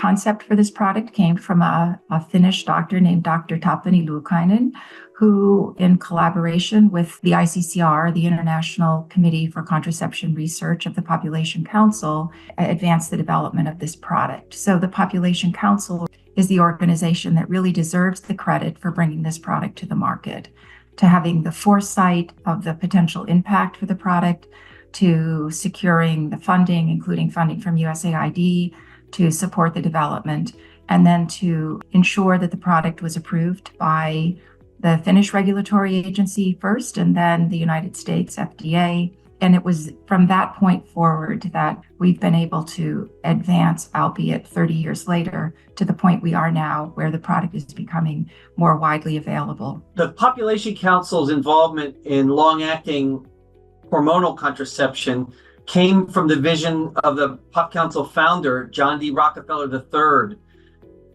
concept for this product came from a Finnish doctor named Dr. Tapani Luukainen, who, in collaboration with the ICCR, the International Committee for Contraception Research of the Population Council, advanced the development of this product. So the Population Council is the organization that really deserves the credit for bringing this product to the market, to having the foresight of the potential impact for the product, to securing the funding, including funding from USAID, to support the development, and then to ensure that the product was approved by the Finnish regulatory agency first, and then the United States FDA. And it was from that point forward that we've been able to advance, albeit 30 years later, to the point we are now, where the product is becoming more widely available. The Population Council's involvement in long-acting hormonal contraception came from the vision of the Pop Council founder, John D. Rockefeller III.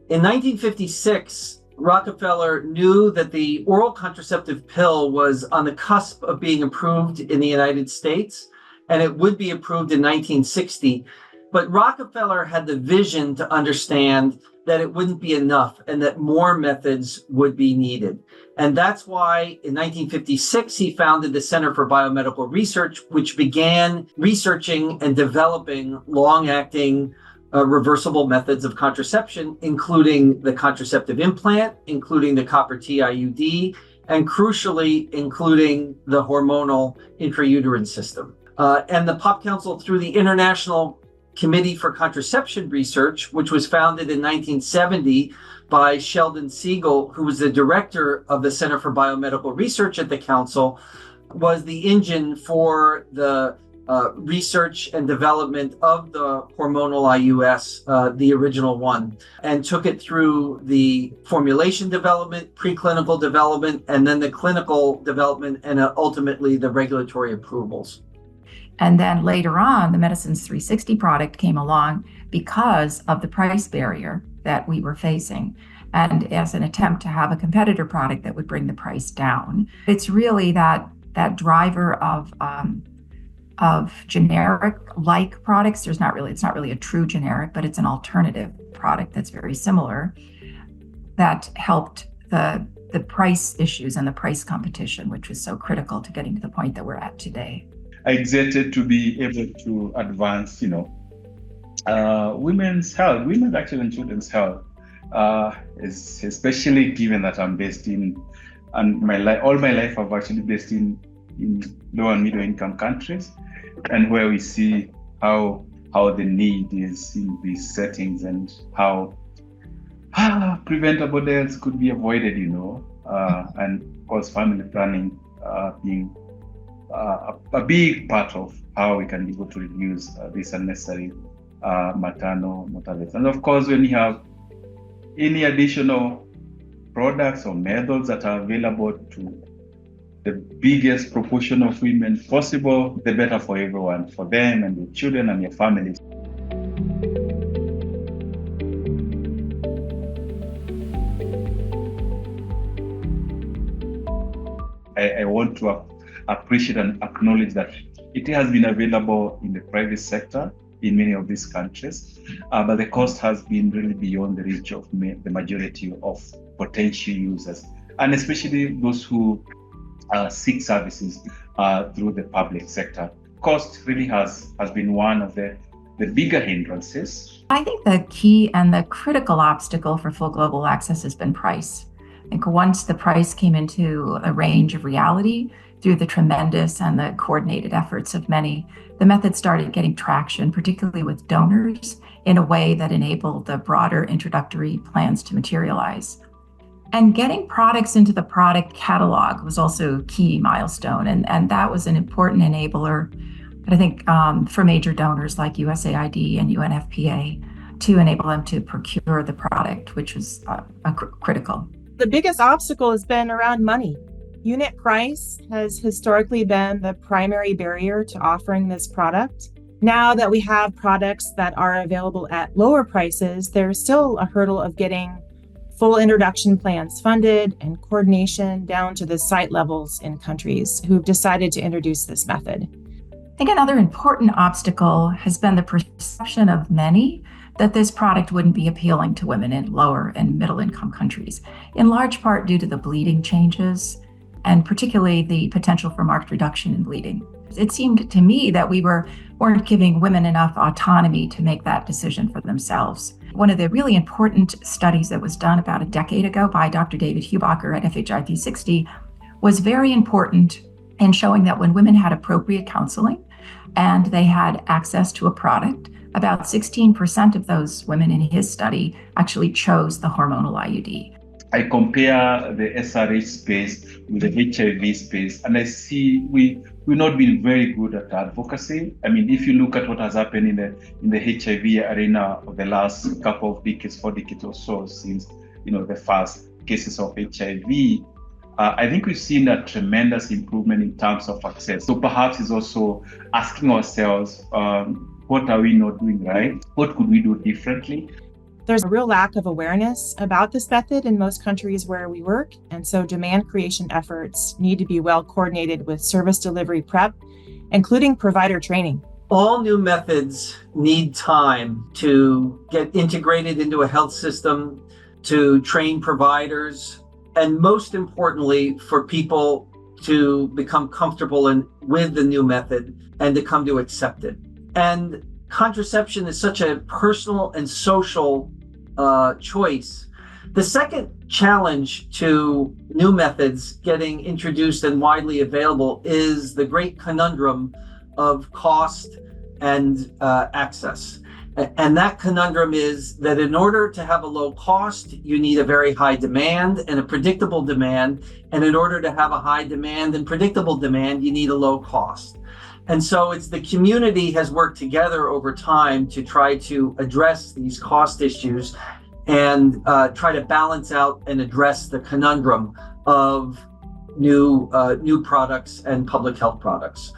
In 1956, Rockefeller knew that the oral contraceptive pill was on the cusp of being approved in the United States, and it would be approved in 1960. But Rockefeller had the vision to understand that it wouldn't be enough and that more methods would be needed. And that's why in 1956, he founded the Center for Biomedical Research, which began researching and developing long-acting reversible methods of contraception, including the contraceptive implant, including the copper T IUD, and crucially, including the hormonal intrauterine system. And the Pop Council, through the International Committee for Contraception Research, which was founded in 1970 by Sheldon Siegel, who was the director of the Center for Biomedical Research at the Council, was the engine for the research and development of the hormonal IUS, the original one, and took it through the formulation development, preclinical development, and then the clinical development, and ultimately the regulatory approvals. And then later on, the Medicines 360 product came along because of the price barrier that we were facing, and as an attempt to have a competitor product that would bring the price down. It's really that driver of generic-like products. It's not really a true generic, but it's an alternative product that's very similar, that helped the price issues and the price competition, which was so critical to getting to the point that we're at today. I'm excited to be able to advance, women's health, women's actually and children's health, especially given that I'm based in, and all my life I've actually based in low and middle income countries, and where we see how the need is in these settings and how preventable deaths could be avoided, and of course family planning being a big part of how we can be able to reduce this unnecessary maternal mortality. And of course, when you have any additional products or methods that are available to the biggest proportion of women possible, the better for everyone, for them and their children and their families. I want to appreciate and acknowledge that it has been available in the private sector in many of these countries, but the cost has been really beyond the reach of the majority of potential users, and especially those who seek services through the public sector. Cost really has been one of the bigger hindrances. I think the key and the critical obstacle for full global access has been price. I think once the price came into a range of reality through the tremendous and the coordinated efforts of many, the method started getting traction, particularly with donors, in a way that enabled the broader introductory plans to materialize. And getting products into the product catalog was also a key milestone, and that was an important enabler, but I think for major donors like USAID and UNFPA to enable them to procure the product, which was critical. The biggest obstacle has been around money. Unit price has historically been the primary barrier to offering this product. Now that we have products that are available at lower prices, there's still a hurdle of getting full introduction plans funded and coordination down to the site levels in countries who've decided to introduce this method. I think another important obstacle has been the perception of many that this product wouldn't be appealing to women in lower and middle income countries, in large part due to the bleeding changes and particularly the potential for marked reduction in bleeding. It seemed to me that we weren't giving women enough autonomy to make that decision for themselves. One of the really important studies that was done about a decade ago by Dr. David Hubacher at FHI360 was very important in showing that when women had appropriate counseling and they had access to a product, about 16% of those women in his study actually chose the hormonal IUD. I compare the SRH space with the HIV space, and I see we've not been very good at advocacy. I mean, if you look at what has happened in the HIV arena of the last couple of decades, 4 decades or so, since the first cases of HIV, I think we've seen a tremendous improvement in terms of access. So perhaps it's also asking ourselves, what are we not doing right? What could we do differently? There's a real lack of awareness about this method in most countries where we work, and so demand creation efforts need to be well coordinated with service delivery prep, including provider training. All new methods need time to get integrated into a health system, to train providers, and most importantly, for people to become comfortable with the new method and to come to accept it. And contraception is such a personal and social choice. The second challenge to new methods getting introduced and widely available is the great conundrum of cost and access. And that conundrum is that in order to have a low cost, you need a very high demand and a predictable demand. And in order to have a high demand and predictable demand, you need a low cost. And so it's the community has worked together over time to try to address these cost issues and try to balance out and address the conundrum of new products and public health products.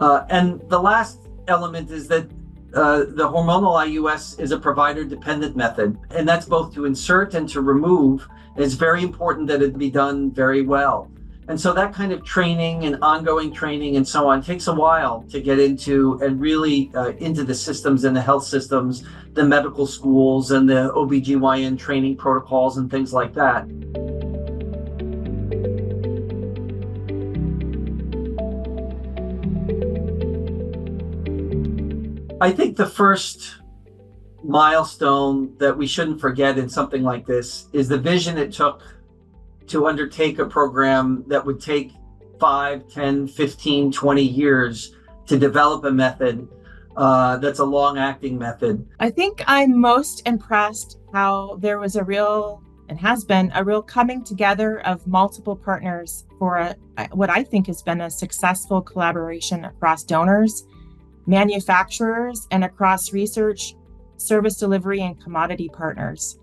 And the last element is that the hormonal IUS is a provider-dependent method, and that's both to insert and to remove. It's very important that it be done very well. And so that kind of training and ongoing training and so on takes a while to get into and really into the systems and the health systems, the medical schools and the OBGYN training protocols and things like that. I think the first milestone that we shouldn't forget in something like this is the vision it took to undertake a program that would take 5, 10, 15, 20 years to develop a method that's a long-acting method. I think I'm most impressed how there was and has been a real coming together of multiple partners for what I think has been a successful collaboration across donors, manufacturers, and across research, service delivery, and commodity partners.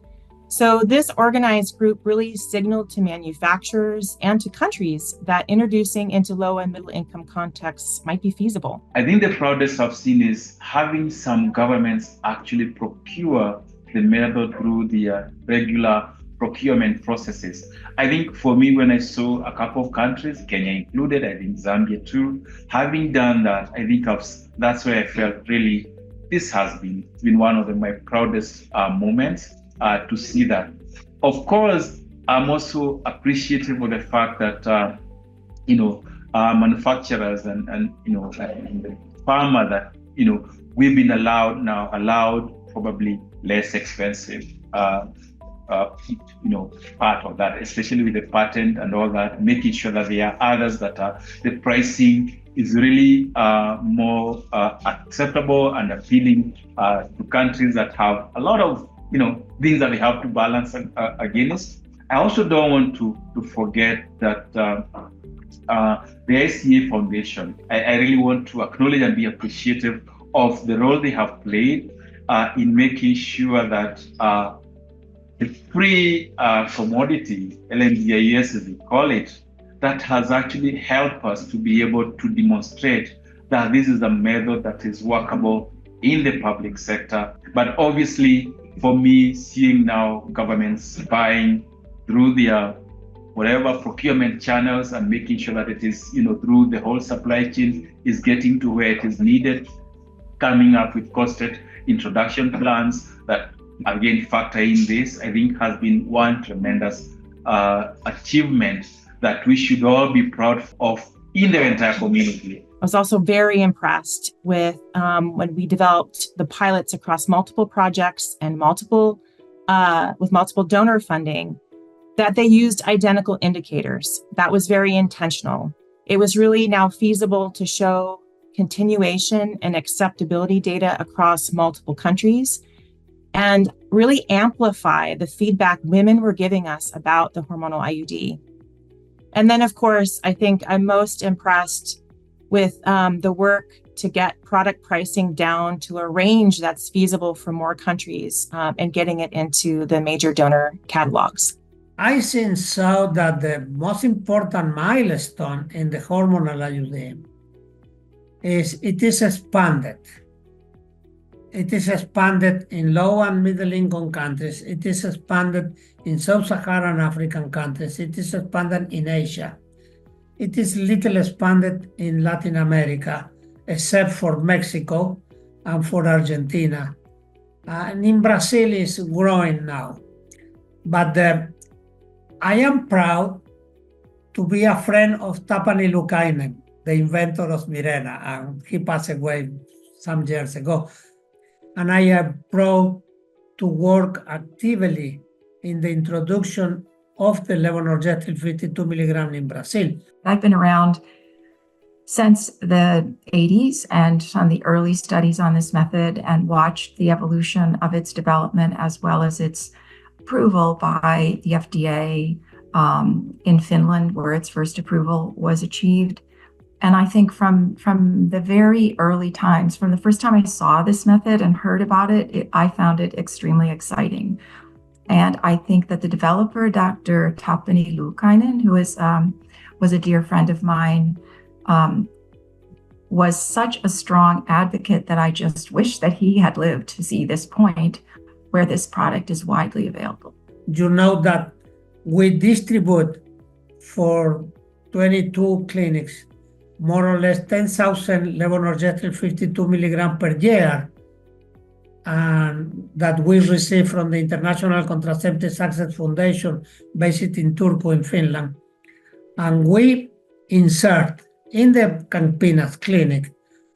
So this organized group really signaled to manufacturers and to countries that introducing into low and middle income contexts might be feasible. I think the proudest I've seen is having some governments actually procure the method through the regular procurement processes. I think for me, when I saw a couple of countries, Kenya included, I think Zambia too, having done that, I think that's where I felt really this has been one of my proudest moments. To see that. Of course, I'm also appreciative of the fact that manufacturers and the farmer that we've been allowed probably less expensive part of that, especially with the patent and all that, making sure that there are others that the pricing is really more acceptable and appealing to countries that have a lot of things that they have to balance against. I also don't want to forget that the ICA Foundation, I really want to acknowledge and be appreciative of the role they have played in making sure that the free commodity, LMDIS as we call it, that has actually helped us to be able to demonstrate that this is a method that is workable in the public sector. But obviously, for me, seeing now governments buying through their whatever procurement channels and making sure that it is, through the whole supply chain is getting to where it is needed, coming up with costed introduction plans that again factor in this, I think has been one tremendous achievement that we should all be proud of in the entire community. I was also very impressed with when we developed the pilots across multiple projects and with multiple donor funding, that they used identical indicators. That was very intentional. It was really now feasible to show continuation and acceptability data across multiple countries and really amplify the feedback women were giving us about the hormonal IUD. And then, of course, I think I'm most impressed with the work to get product pricing down to a range that's feasible for more countries and getting it into the major donor catalogs. I think so that the most important milestone in the hormonal IUD is it is expanded. It is expanded in low and middle income countries. It is expanded in sub-Saharan African countries. It is expanded in Asia. It is little expanded in Latin America, except for Mexico and for Argentina. And in Brazil is growing now. But I am proud to be a friend of Tapani Lukainen, the inventor of Mirena, and he passed away some years ago. And I am proud to work actively in the introduction of the levonorgestrel 52 milligram in Brazil. I've been around since the 80s and on the early studies on this method and watched the evolution of its development as well as its approval by the FDA in Finland, where its first approval was achieved. And I think from the very early times, from the first time I saw this method and heard about it, I found it extremely exciting. And I think that the developer, Dr. Tapani Lukainen, who was a dear friend of mine, was such a strong advocate that I just wish that he had lived to see this point where this product is widely available. You know that we distribute for 22 clinics more or less 10,000 levonorgestrel 52 milligram per year, and that we receive from the International Contraceptive Access Foundation based in Turku in Finland. And we insert in the Campinas clinic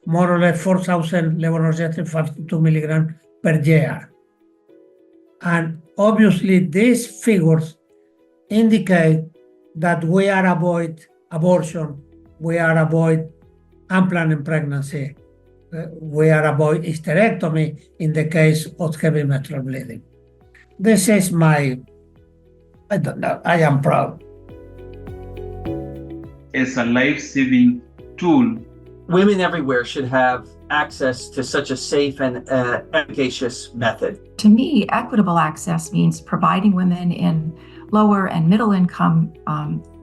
more or less 4,000 levonorgestrel 52 milligram per year. And obviously these figures indicate that we are avoid abortion, we are avoid unplanned pregnancy, we are avoid hysterectomy in the case of heavy menstrual bleeding. This is I am proud. It's a life-saving tool. Women everywhere should have access to such a safe and efficacious method. To me, equitable access means providing women in lower and middle income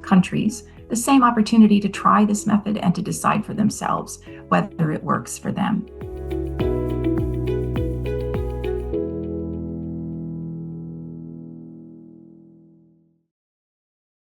countries the same opportunity to try this method and to decide for themselves whether it works for them.